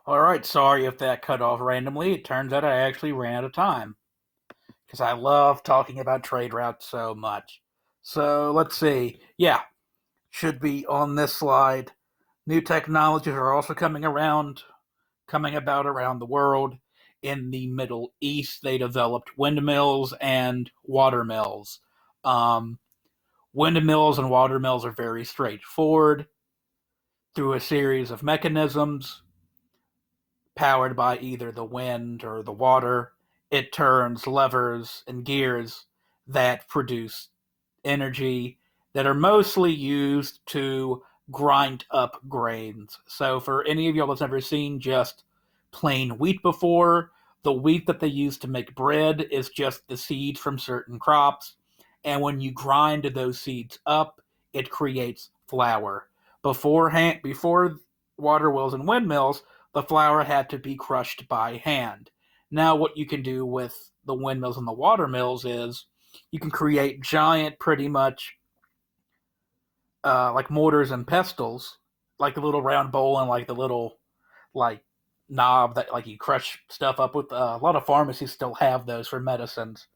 Alright, sorry if that cut off randomly. It turns out I actually ran out of time. Because I love talking about trade routes so much. So let's see. Yeah, should be on this slide. New technologies are also coming about around the world. In the Middle East, they developed windmills and water mills. Um, Windmills and water mills are very straightforward through a series of mechanisms powered by either the wind or the water. It turns levers and gears that produce energy that are mostly used to grind up grains. So, for any of y'all that's never seen just plain wheat before, the wheat that they use to make bread is just the seeds from certain crops. And when you grind those seeds up, it creates flour. Before water wheels and windmills, the flour had to be crushed by hand. Now, what you can do with the windmills and the water mills is you can create giant, pretty much like mortars and pestles, like the little round bowl and like the little like knob that like you crush stuff up with. A lot of pharmacies still have those for medicines,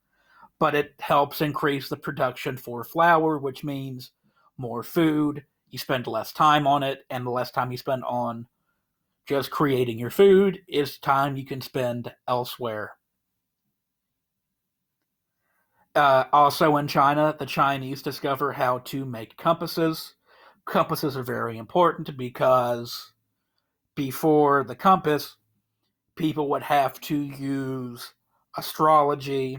but it helps increase the production for flour, which means more food. You spend less time on it, and the less time you spend on just creating your food is time you can spend elsewhere. Also in China, the Chinese discover how to make compasses. Compasses are very important because before the compass, people would have to use astrology,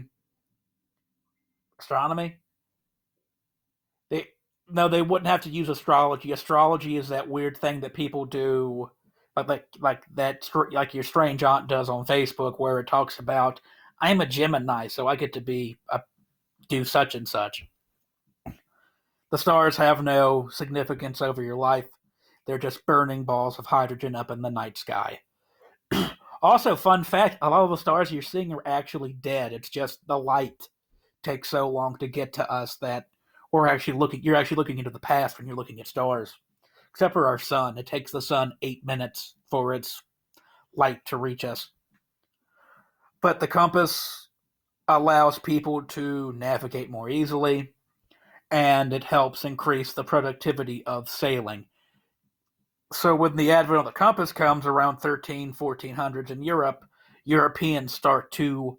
astronomy. They no, they wouldn't have to use astrology. Astrology is that weird thing that people do, like that, like your strange aunt does on Facebook, where it talks about I'm a Gemini, so I get to be do such and such. The stars have no significance over your life. They're just burning balls of hydrogen up in the night sky. Also, fun fact, a lot of the stars you're seeing are actually dead. It's just the light takes so long to get to us that you're actually looking into the past when you're looking at stars. Except for our sun. It takes the sun 8 minutes for its light to reach us. But the compass allows people to navigate more easily, and it helps increase the productivity of sailing. So when the advent of the compass comes around 1400s in Europe, Europeans start to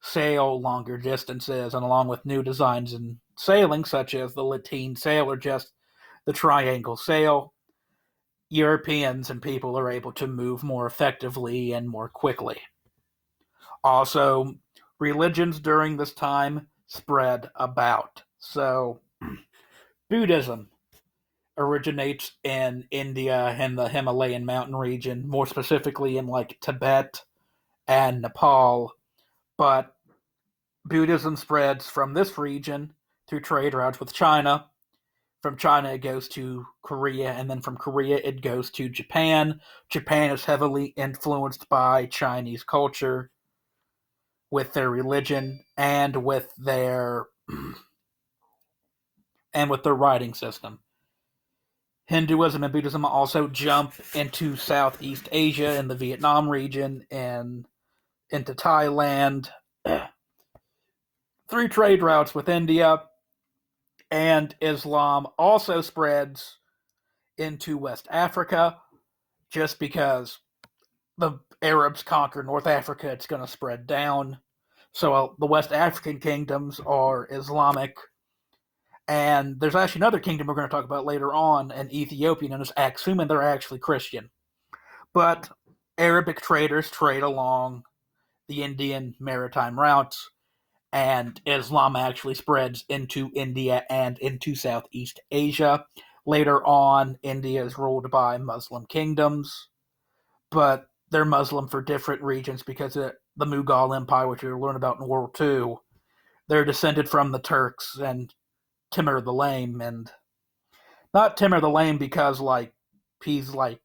sail longer distances, and along with new designs in sailing, such as the lateen sail or just the triangle sail, Europeans and people are able to move more effectively and more quickly. Also, religions during this time spread about. So, Buddhism originates in India and the Himalayan mountain region, more specifically in like Tibet and Nepal. But Buddhism spreads from this region through trade routes with China. From China, it goes to Korea, and then from Korea, it goes to Japan. Japan is heavily influenced by Chinese culture with their religion and with their writing system. Hinduism and Buddhism also jump into Southeast Asia and the Vietnam region and into Thailand through trade routes with India. And Islam also spreads into West Africa just because the Arabs conquer North Africa, it's going to spread down. So the West African kingdoms are Islamic. And there's actually another kingdom we're going to talk about later on, an Ethiopia known as Aksum, and they're actually Christian. But Arabic traders trade along the Indian maritime routes, and Islam actually spreads into India and into Southeast Asia. Later on, India is ruled by Muslim kingdoms, but they're Muslim for different regions because the Mughal Empire, which you'll learn about in World War II, they're descended from the Turks and Timur the Lame, and not Timur the Lame because like he's like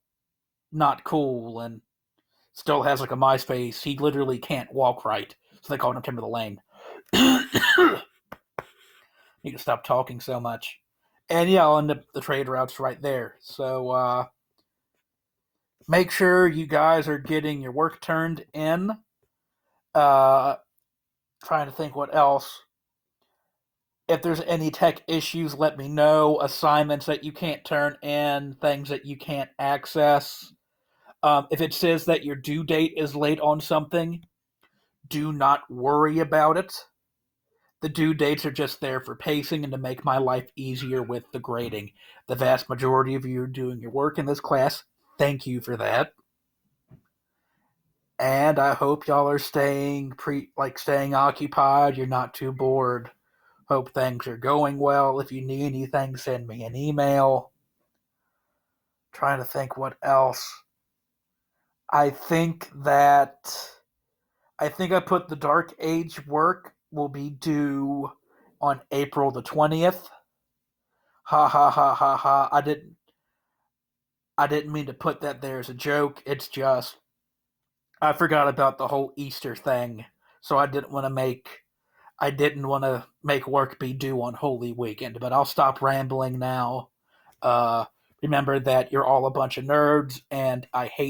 not cool and still has like a MySpace. He literally can't walk right, so they called him Timur the Lame. Need to stop talking so much. And yeah, I'll end up the trade routes right there. So Make sure you guys are getting your work turned in. Uh, Trying to think what else. If there's any tech issues, let me know. Assignments that you can't turn in, things that you can't access. If it says that your due date is late on something, do not worry about it. The due dates are just there for pacing and to make my life easier with the grading. The vast majority of you are doing your work in this class. Thank you for that. And I hope y'all are staying occupied. You're not too bored. Hope things are going well. If you need anything, send me an email. Trying to think what else. I think that I think I put the Dark Age work will be due on April the 20th. Ha ha ha ha ha. I didn't mean to put that there as a joke. It's just I forgot about the whole Easter thing. So I didn't want to make work be due on Holy Weekend, but I'll stop rambling now. Uh, Remember that you're all a bunch of nerds, and I hate